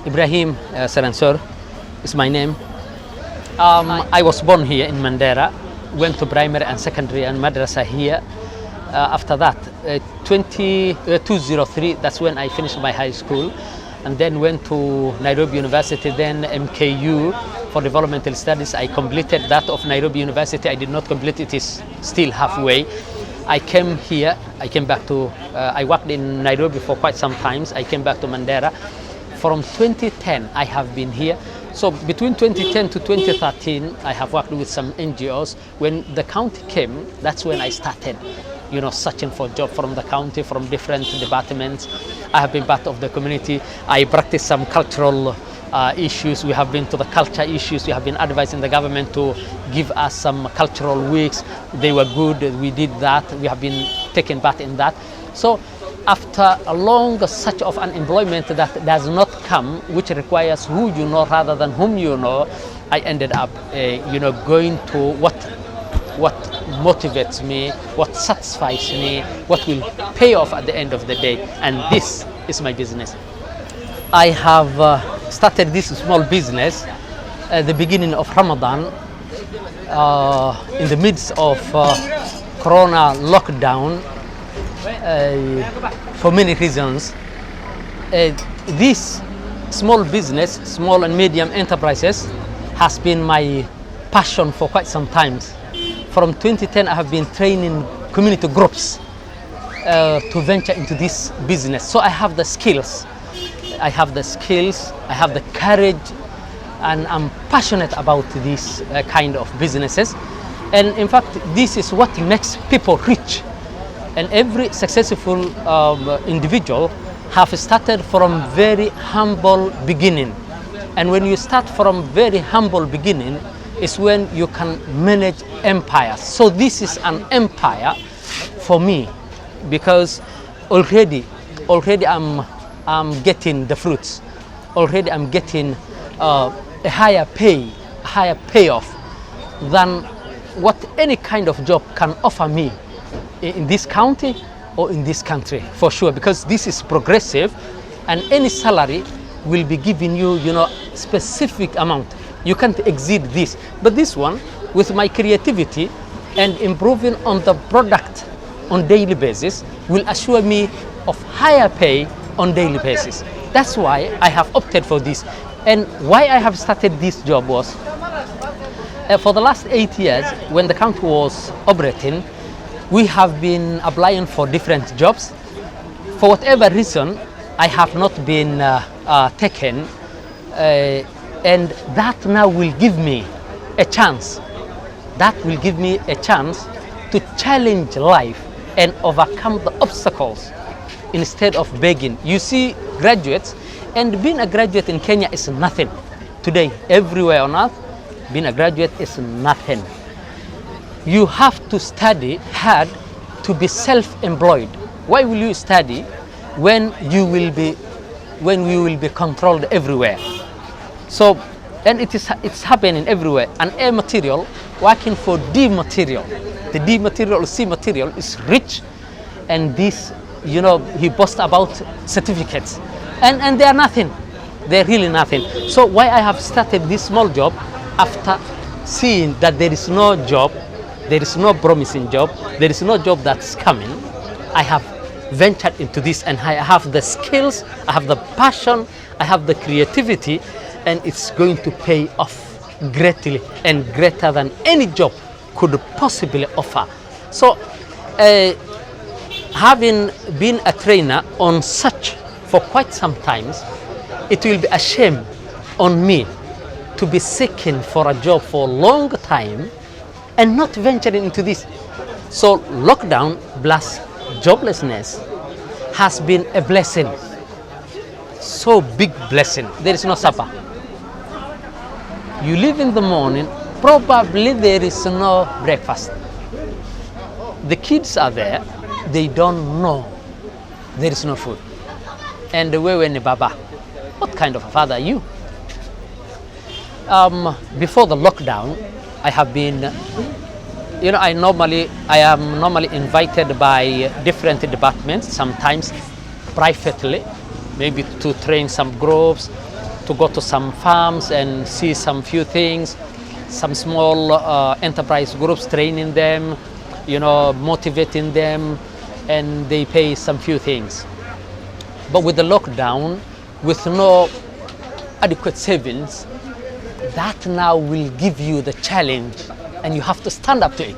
Ibrahim Saransor is my name. I was born here in Mandera, went to primary and secondary and madrasa here. After that, 2003, that's when I finished my high school, and then went to Nairobi University, then MKU for developmental studies. I completed that of Nairobi University. I did not complete it, is still halfway. I came here, I came back to, I worked in Nairobi for quite some time. I came back to Mandera. From 2010, I have been here. So between 2010 to 2013, I have worked with some NGOs. When the county came, that's when I started, searching for a job from the county, from different departments. I have been part of the community. I practice some cultural issues. We have been to the culture issues. We have been advising the government to give us some cultural weeks. They were good. We did that. We have been taking part in that. So after a long search of unemployment that does not come, which requires who you know rather than whom you know, I ended up, going to what motivates me, what satisfies me, what will pay off at the end of the day, and this is my business. I have started this small business at the beginning of Ramadan, in the midst of Corona lockdown. For many reasons, this small business, small and medium enterprises, has been my passion for quite some time. From 2010, I have been training community groups to venture into this business. So I have the skills, I have the courage, and I'm passionate about this kind of businesses. And in fact, this is what makes people rich. And every successful individual have started from very humble beginning. And when you start from very humble beginning is when you can manage empires. So this is an empire for me, because already I'm getting the fruits. Already I'm getting a higher payoff than what any kind of job can offer me in this county or in this country, for sure, because this is progressive, and any salary will be giving you, specific amount. You can't exceed this. But this one, with my creativity and improving on the product on daily basis, will assure me of higher pay on daily basis. That's why I have opted for this. And why I have started this job was, for the last 8 years, when the county was operating, we have been applying for different jobs. For whatever reason, I have not been taken, and that now will give me a chance. That will give me a chance to challenge life and overcome the obstacles instead of begging. You see, graduates, and being a graduate in Kenya is nothing. Today, everywhere on earth, being a graduate is nothing. You have to study hard to be self-employed. Why will you study when you will be controlled everywhere? So, and it's happening everywhere. An A material working for D material. The D material or C material is rich, and this, he boasts about certificates, and they are nothing. They're really nothing. So why I have started this small job, after seeing that there is no job, there is no promising job, there is no job that's coming, I have ventured into this, and I have the skills, I have the passion, I have the creativity, and it's going to pay off greatly and greater than any job could possibly offer. So, having been a trainer on such for quite some time, it will be a shame on me to be seeking for a job for a long time and not venturing into this. So lockdown plus joblessness has been a blessing, so big blessing. There is no supper. You leave in the morning, probably there is no breakfast. The kids are there, they don't know there is no food. And the way when Baba, what kind of a father are you? Before the lockdown, I have been, I am normally invited by different departments, sometimes privately, maybe to train some groups, to go to some farms and see some few things, some small enterprise groups, training them, motivating them, and they pay some few things. But with the lockdown, with no adequate savings, that now will give you the challenge, and you have to stand up to it.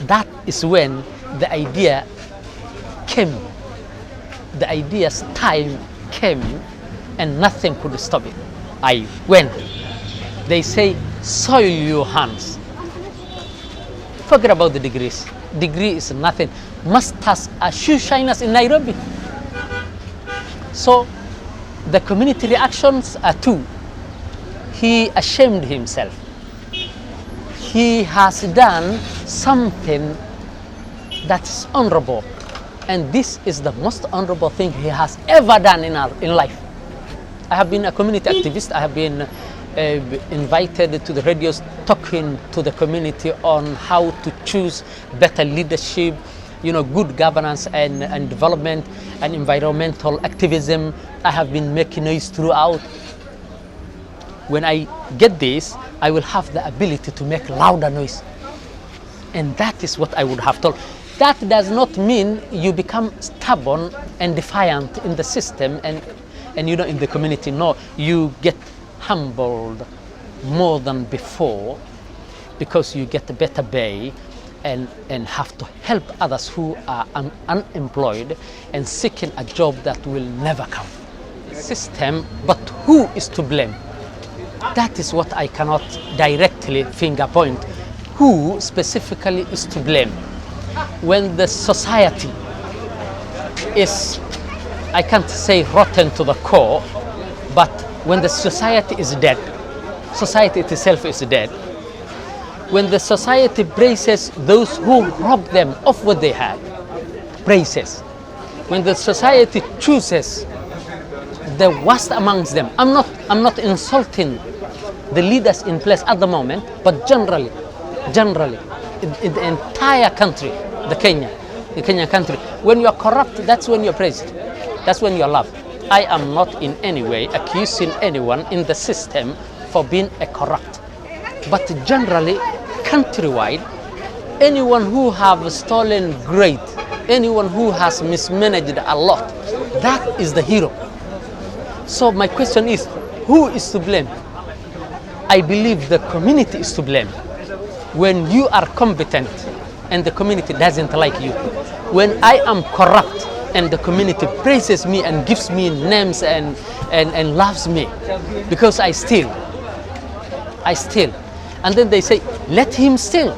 That is when the idea came. The idea's time came, and nothing could stop it. I went. They say, soil your hands. Forget about the degrees. Degree is nothing. Masters are shoe shiners in Nairobi. So the community reactions are two. He ashamed himself. He has done something that's honorable. And this is the most honorable thing he has ever done in life. I have been a community activist. I have been invited to the radios talking to the community on how to choose better leadership, good governance and development and environmental activism. I have been making noise throughout. When I get this, I will have the ability to make louder noise. And that is what I would have told. That does not mean you become stubborn and defiant in the system and in the community. No, you get humbled more than before because you get a better pay and have to help others who are unemployed and seeking a job that will never come. System, but who is to blame? That is what I cannot directly finger point. Who specifically is to blame? When the society is, I can't say rotten to the core, but when the society is dead, society itself is dead. When the society braces those who rob them of what they had, braces. When the society chooses the worst amongst them, I'm not insulting the leaders in place at the moment, but generally, in the entire country, the Kenyan country, when you are corrupt, that's when you're praised. That's when you're loved. I am not in any way accusing anyone in the system for being a corrupt. But generally, countrywide, anyone who have stolen great, anyone who has mismanaged a lot, that is the hero. So my question is, who is to blame? I believe the community is to blame. When you are competent and the community doesn't like you, when I am corrupt and the community praises me and gives me names and loves me because I steal. And then they say, let him steal.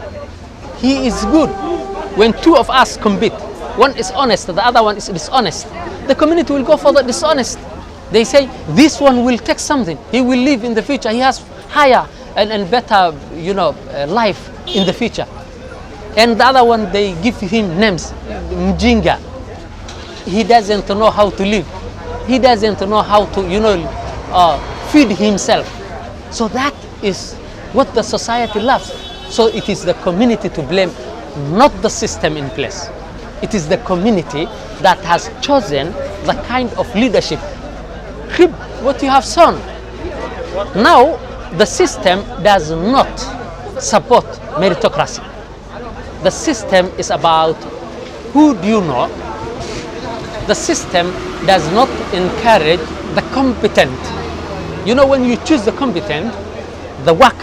He is good. When two of us compete, one is honest, the other one is dishonest, the community will go for the dishonest. They say, this one will take something. He will live in the future. He has higher and better, life in the future. And the other one, they give him names, Mjinga. He doesn't know how to live. He doesn't know how to, feed himself. So that is what the society loves. So it is the community to blame, not the system in place. It is the community that has chosen the kind of leadership. Reap what you have sown. Now, the system does not support meritocracy. The system is about who do you know. The system does not encourage the competent. When you choose the competent, the work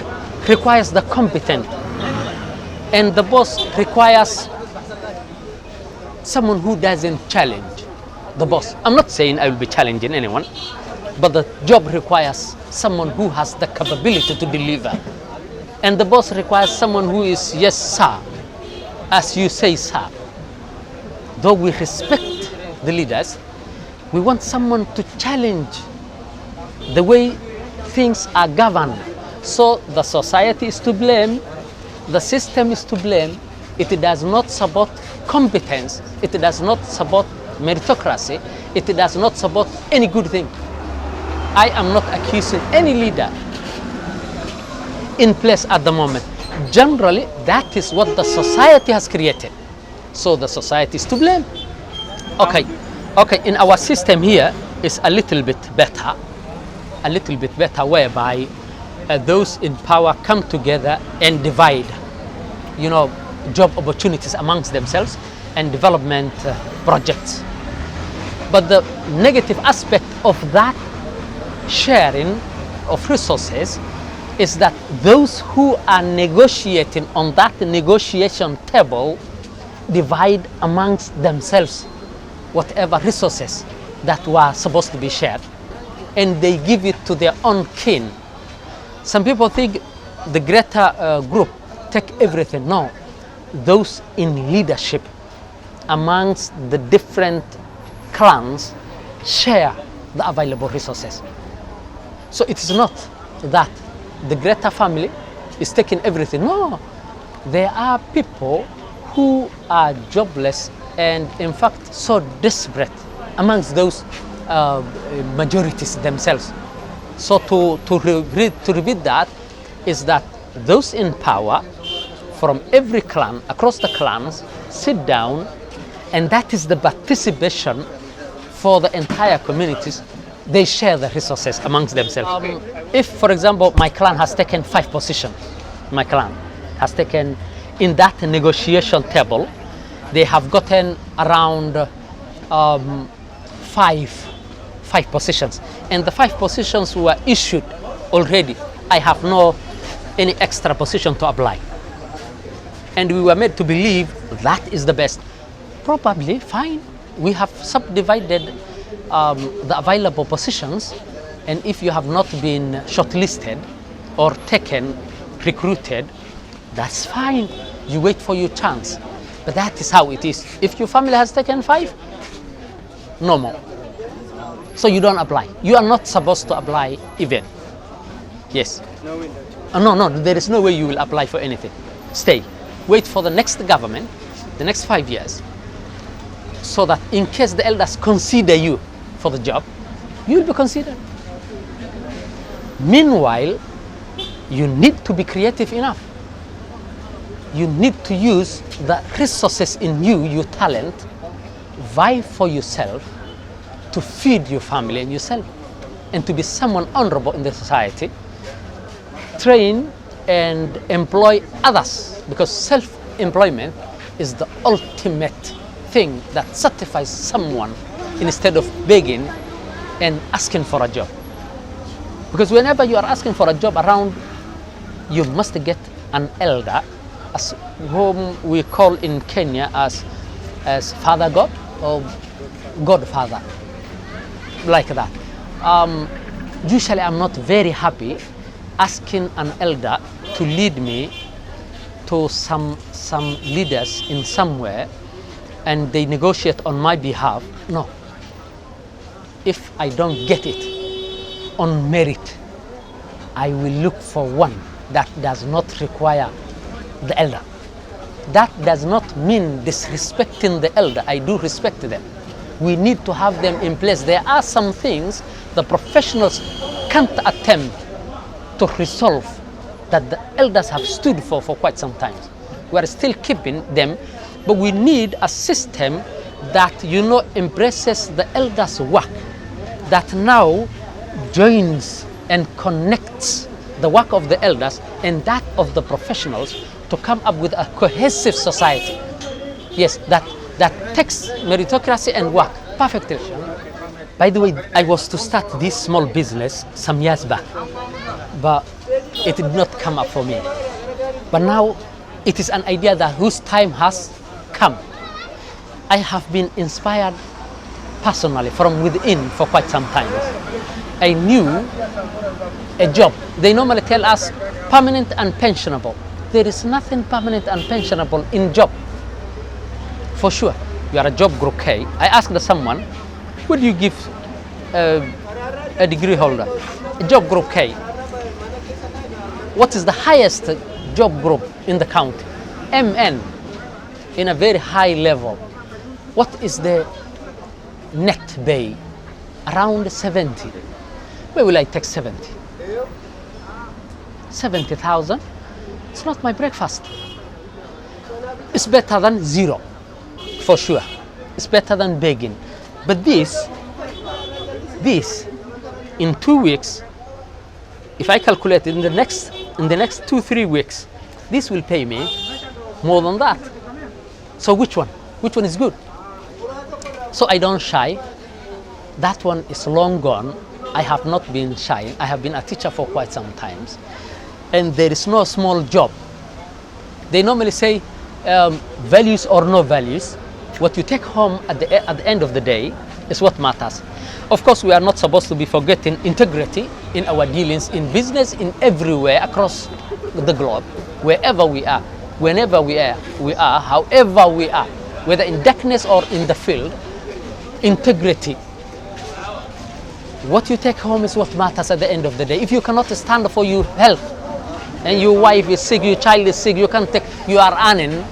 requires the competent. And the boss requires someone who doesn't challenge the boss. I'm not saying I will be challenging anyone, but the job requires someone who has the capability to deliver. And the boss requires someone who is, yes, sir, as you say, sir. Though we respect the leaders, we want someone to challenge the way things are governed. So the society is to blame, the system is to blame. It does not support competence, it does not support meritocracy, it does not support any good thing. I am not accusing any leader in place at the moment. Generally, that is what the society has created. So the society is to blame. Okay, in our system here is a little bit better. a little bit better, whereby those in power come together and divide, job opportunities amongst themselves and development projects. But the negative aspect of that sharing of resources is that those who are negotiating on that negotiation table divide amongst themselves whatever resources that were supposed to be shared, and they give it to their own kin. Some people think the greater group take everything. No, those in leadership amongst the different clans share the available resources. So it is not that the greater family is taking everything. No, there are people who are jobless and in fact so desperate amongst those majorities themselves. So to repeat that is that those in power from every clan, across the clans, sit down, and that is the participation for the entire communities. They share the resources amongst themselves. If, for example, my clan has taken 5 positions, my clan has taken in that negotiation table, they have gotten around 5 positions, and the 5 positions were issued already. I have no any extra position to apply, and we were made to believe that is the best. Probably fine. We have subdivided the available positions, and if you have not been shortlisted or taken, recruited, that's fine. You wait for your chance. But that is how it is. If your family has taken 5, no more. So you don't apply. You are not supposed to apply even. Yes. No, there is no way you will apply for anything. Stay. Wait for the next government, the next 5 years, so that in case the elders consider you for the job, you will be considered. Meanwhile, you need to be creative enough. You need to use the resources in you, your talent, vie for yourself, to feed your family and yourself, and to be someone honorable in the society. Train and employ others, because self-employment is the ultimate thing that satisfies someone instead of begging and asking for a job. Because whenever you are asking for a job around, you must get an elder, as whom we call in Kenya as Father God or Godfather, like that. Usually I'm not very happy asking an elder to lead me to some leaders in somewhere and they negotiate on my behalf. No. If I don't get it on merit, I will look for one that does not require the elder. That does not mean disrespecting the elder. I do respect them. We need to have them in place. There are some things the professionals can't attempt to resolve that the elders have stood for quite some time. We are still keeping them, but we need a system that embraces the elders' work, that now joins and connects the work of the elders and that of the professionals to come up with a cohesive society. Yes, that takes meritocracy and work perfectly. By the way, I was to start this small business some years back, but it did not come up for me. But now it is an idea that whose time has come. I have been inspired personally from within for quite some time. I knew a job. They normally tell us permanent and pensionable. There is nothing permanent and pensionable in job. For sure, you are a job group K. I asked someone, what do you give a degree holder? A job group K. What is the highest job group in the county? MN, in a very high level. What is the net pay? Around 70. Where will I take 70? 70,000? It's not my breakfast. It's better than zero, for sure. It's better than begging. But this, in 2 weeks, if I calculate in the next 2-3 weeks, this will pay me more than that. So which one? Which one is good? So I don't shy. That one is long gone. I have not been shy. I have been a teacher for quite some times. And there is no small job. They normally say values or no values. What you take home at the end of the day is what matters. Of course, we are not supposed to be forgetting integrity in our dealings in business, in everywhere across the globe, wherever we are, whenever we are, however we are, whether in darkness or in the field. Integrity. What you take home is what matters at the end of the day. If you cannot stand for your health, and your wife is sick, your child is sick, you are earning,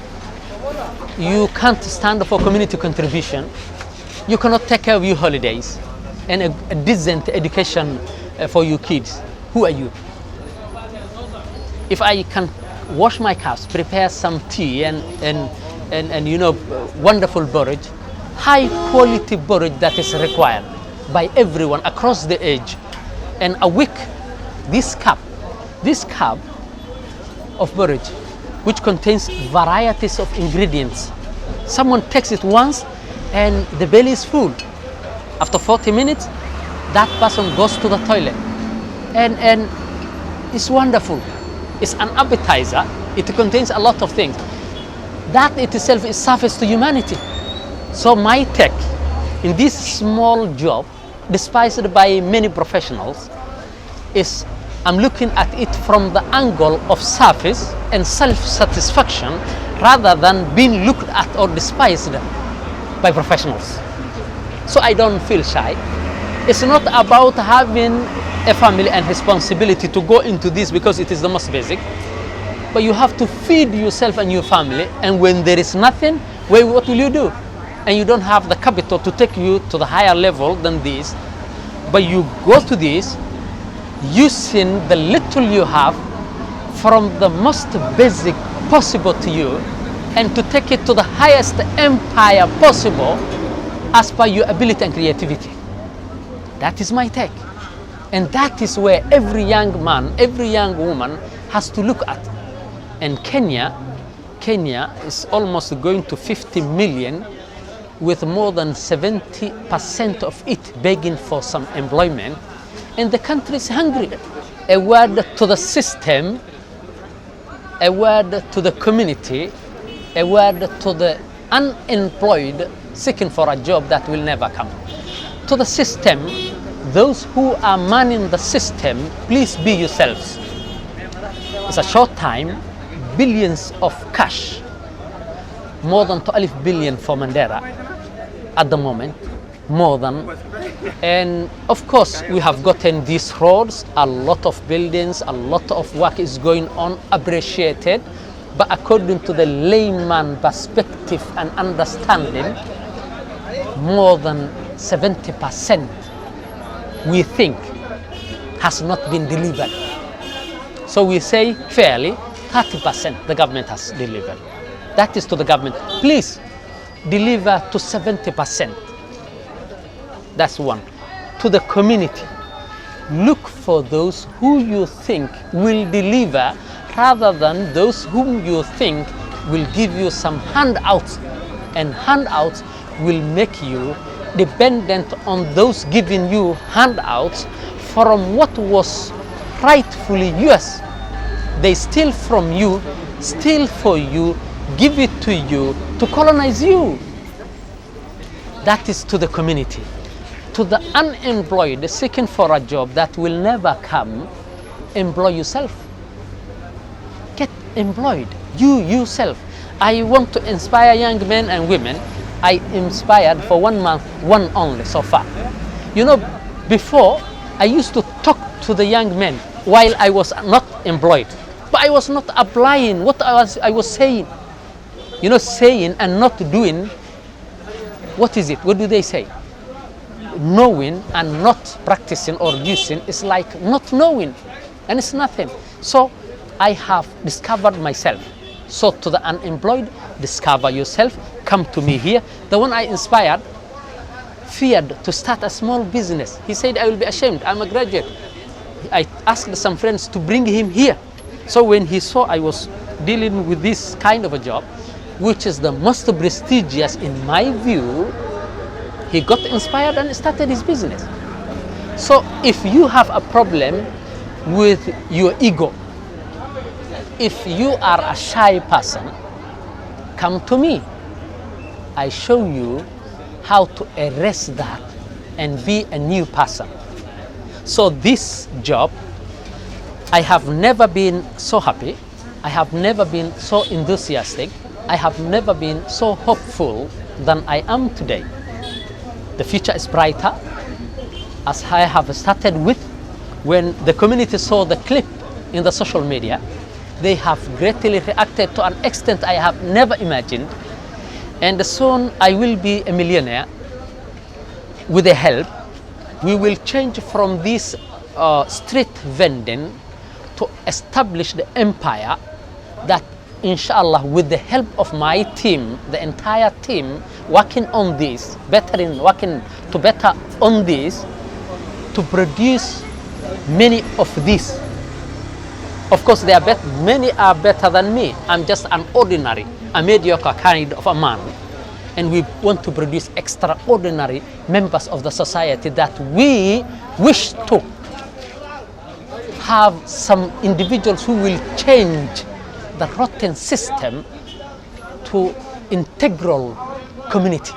you can't stand for community contribution, you cannot take care of your holidays and a decent education for your kids. Who are you? If I can wash my cups, prepare some tea and wonderful porridge, high quality porridge that is required by everyone across the age, and a week, this cup of porridge, which contains varieties of ingredients. Someone takes it once and the belly is full. After 40 minutes, that person goes to the toilet. And it's wonderful. It's an appetizer. It contains a lot of things. That itself is service to humanity. So my take in this small job, despised by many professionals, is I'm looking at it from the angle of service and self-satisfaction rather than being looked at or despised by professionals. So I don't feel shy. It's not about having a family and responsibility to go into this because it is the most basic, but you have to feed yourself and your family, and when there is nothing, what will you do? And you don't have the capital to take you to the higher level than this, but you go to this using the little you have from the most basic possible to you, and to take it to the highest empire possible as per your ability and creativity. That is my take. And that is where every young man, every young woman has to look at. And Kenya is almost going to 50 million, with more than 70% of it begging for some employment. And the country is hungry. A word to the system, a word to the community, a word to the unemployed seeking for a job that will never come. To the system, those who are manning the system, please be yourselves. It's a short time, billions of cash, more than 12 billion for Mandera at the moment, more than. And of course, we have gotten these roads, a lot of buildings, a lot of work is going on, appreciated. But according to the layman perspective and understanding, more than 70% we think has not been delivered. So we say fairly 30% the government has delivered. That is to the government. Please deliver to 70%. That's one. To the community, look for those who you think will deliver rather than those whom you think will give you some handouts, and handouts will make you dependent on those giving you handouts from what was rightfully yours. They steal from you, steal for you, give it to you to colonize you. That is to the community. To the unemployed seeking for a job that will never come, employ yourself. Get employed, you yourself. I want to inspire young men and women. I inspired for 1 month, one only so far. You know, before I used to talk to the young men while I was not employed, but I was not applying what I was saying. You know, saying and not doing, what is it? What do they say? Knowing and not practicing or using is like not knowing, and it's nothing. So I have discovered myself. So to the unemployed, discover yourself, come to me here. The one I inspired feared to start a small business. He said, I will be ashamed, I'm a graduate. I asked some friends to bring him here. So when he saw I was dealing with this kind of a job, which is the most prestigious in my view, he got inspired and started his business. So if you have a problem with your ego, if you are a shy person, come to me. I show you how to erase that and be a new person. So this job, I have never been so happy. I have never been so enthusiastic. I have never been so hopeful than I am today. The future is brighter. As I have started with, when the community saw the clip in the social media, they have greatly reacted to an extent I have never imagined. And soon I will be a millionaire with the help. We will change from this street vending to establish the empire that, inshallah, with the help of my team, the entire team working on this, working to better on this, to produce many of these. Of course, many are better than me. I'm just an ordinary, a mediocre kind of a man. And we want to produce extraordinary members of the society that we wish to have some individuals who will change the rotten system to integral community.